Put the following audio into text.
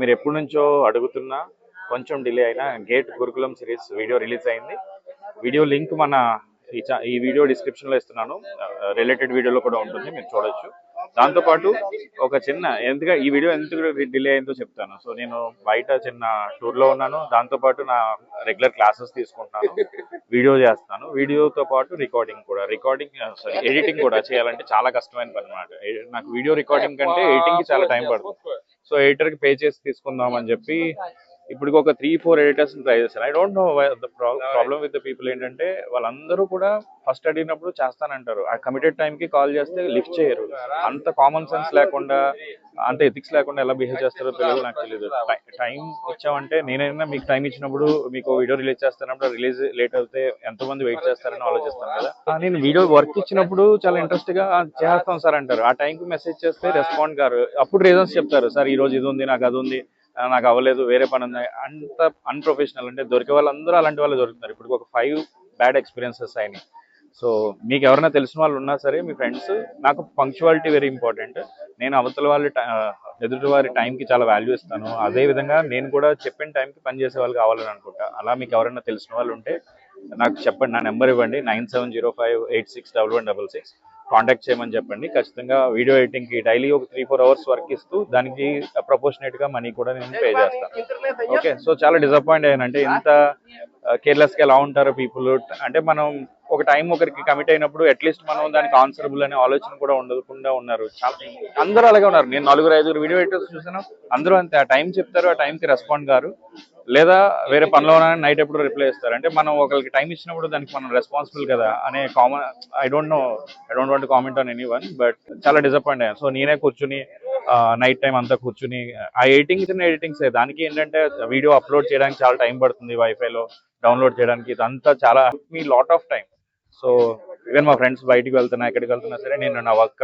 మీరు ఎప్పటి నుంచో అడుగుతున్నా కొంచెం డిలే అయినా గేట్ గురుకులం సిరీస్ వీడియో రిలీజ్ అయింది. వీడియో లింక్ మన ఈ వీడియో డిస్క్రిప్షన్లో ఇస్తున్నాను. రిలేటెడ్ వీడియోలో కూడా ఉంటుంది, మీరు చూడొచ్చు. దాంతోపాటు ఒక చిన్న ఈ వీడియో ఎందుకు డిలే అయిందో చెప్తాను. సో నేను బయట చిన్న టూర్లో ఉన్నాను. దాంతోపాటు నా రెగ్యులర్ క్లాసెస్ తీసుకుంటాను, వీడియో చేస్తాను. వీడియోతో పాటు ఎడిటింగ్ కూడా చేయాలంటే చాలా కష్టమైన పని అన్నమాట. నాకు వీడియో రికార్డింగ్ కంటే ఎడిటింగ్కి చాలా టైం పడుతుంది. సో ఎడిటర్కి పే చేసి తీసుకుందాం అని చెప్పి ఇప్పుడు ఒక 3-4 ఎడిటర్స్ ట్రై చేశాను. I don't know the problem with the people ఏంటంటే వాళ్ళందరూ కూడా ఫస్ట్ అడిగినప్పుడు చేస్తానంటారు, ఆ కమిటెడ్ టైంకి కాల్ చేస్తే లిఫ్ట్ చేయరు. అంత కామన్ సెన్స్ లేకుండా, అంత ఎథిక్స్ లేకుండా ఎలా బిహేవ్ చేస్తారో తెలియదు, నాకు తెలియదు. టైం ఇచ్చామంటే నేనైనా మీకు టైం ఇచ్చినప్పుడు మీకు వీడియో రిలీజ్ చేస్తున్నప్పుడు రిలీజ్ లేట్ అవుతే ఎంతమంది వెయిట్ చేస్తారని ఆలోచిస్తాను కదా. నేను వీడియో వర్క్ ఇచ్చినప్పుడు చాలా ఇంట్రెస్ట్ గా చేస్తాం సార్ అంటారు. ఆ టైంకి మెసేజ్ చేస్తే రెస్పాండ్ గారు అప్పుడు రీజన్స్ చెప్తారు, సార్ ఈ రోజు ఇది ఉంది, నాకు అది ఉంది, నాకు అవ్వలేదు, వేరే పని ఉంది. అంత అన్ప్రొఫెషనల్. అంటే దొరికే వాళ్ళందరూ అలాంటి వాళ్ళు దొరుకుతున్నారు. ఇప్పుడు ఒక 5 బ్యాడ్ ఎక్స్పీరియన్సెస్ అయినాయి. సో మీకు ఎవరైనా తెలిసిన వాళ్ళు ఉన్నా సరే, మీ ఫ్రెండ్స్, నాకు పంక్చువాలిటీ వెరీ ఇంపార్టెంట్. నేను అవతల వాళ్ళు ఎదుటి వారి టైంకి చాలా వాల్యూ ఇస్తాను. అదేవిధంగా నేను కూడా చెప్పిన టైంకి పనిచేసే వాళ్ళు కావాలని అనుకుంటా. అలా మీకు ఎవరైనా తెలిసిన వాళ్ళు ఉంటే నాకు చెప్పండి, నా నెంబర్ ఇవ్వండి, 9705861166. కాంటాక్ట్ చేయమని చెప్పండి. ఖచ్చితంగా వీడియో ఎడిటింగ్కి డైలీ ఒక 3-4 అవర్స్ వర్క్ ఇస్తూ దానికి ప్రపోర్షనేట్గా మనీ కూడా నేను పే చేస్తాను. ఓకే, సో చాలా డిసప్పాయింట్ అయ్యాను. అంటే ఇంత కేర్లెస్గా ఎలా ఉంటారో పీపుల్. అంటే మనం ఒక టైం ఒకరికి కమిట్ అయినప్పుడు అట్లీస్ట్ మనం దానికి ఆన్సరబుల్ అనే ఆలోచన కూడా ఉండకుండా ఉన్నారు. చాలా అందరూ అలాగే ఉన్నారు. నేను 4-5 వీడియో ఎడిటర్స్ చూసాను, అందరూ అంతే. ఆ టైం చెప్తారు, ఆ టైంకి రెస్పాండ్ గారు, లేదా వేరే పనిలో ఉన్నారని నైట్ ఎప్పుడు రిప్లై ఇస్తారు. అంటే మనం ఒకరికి టైం ఇచ్చినప్పుడు దానికి మనం రెస్పాన్సిబుల్ కదా అనే common. I don't want comment on any one, but చాలా డిసప్పాయింట్ అయ్యాను. సో నేనే కూర్చుని నైట్ టైం అంతా కూర్చుని ఆ ఎడిటింగ్స్ దానికి ఏంటంటే వీడియో అప్లోడ్ చేయడానికి చాలా టైం పడుతుంది, వైఫైలో డౌన్లోడ్ చేయడానికి. ఇదంతా చాలా మీ lot of time. So even మా ఫ్రెండ్స్ బయటికి వెళ్తున్నా, ఎక్కడికి వెళ్తున్నా సరే నేను నా వర్క్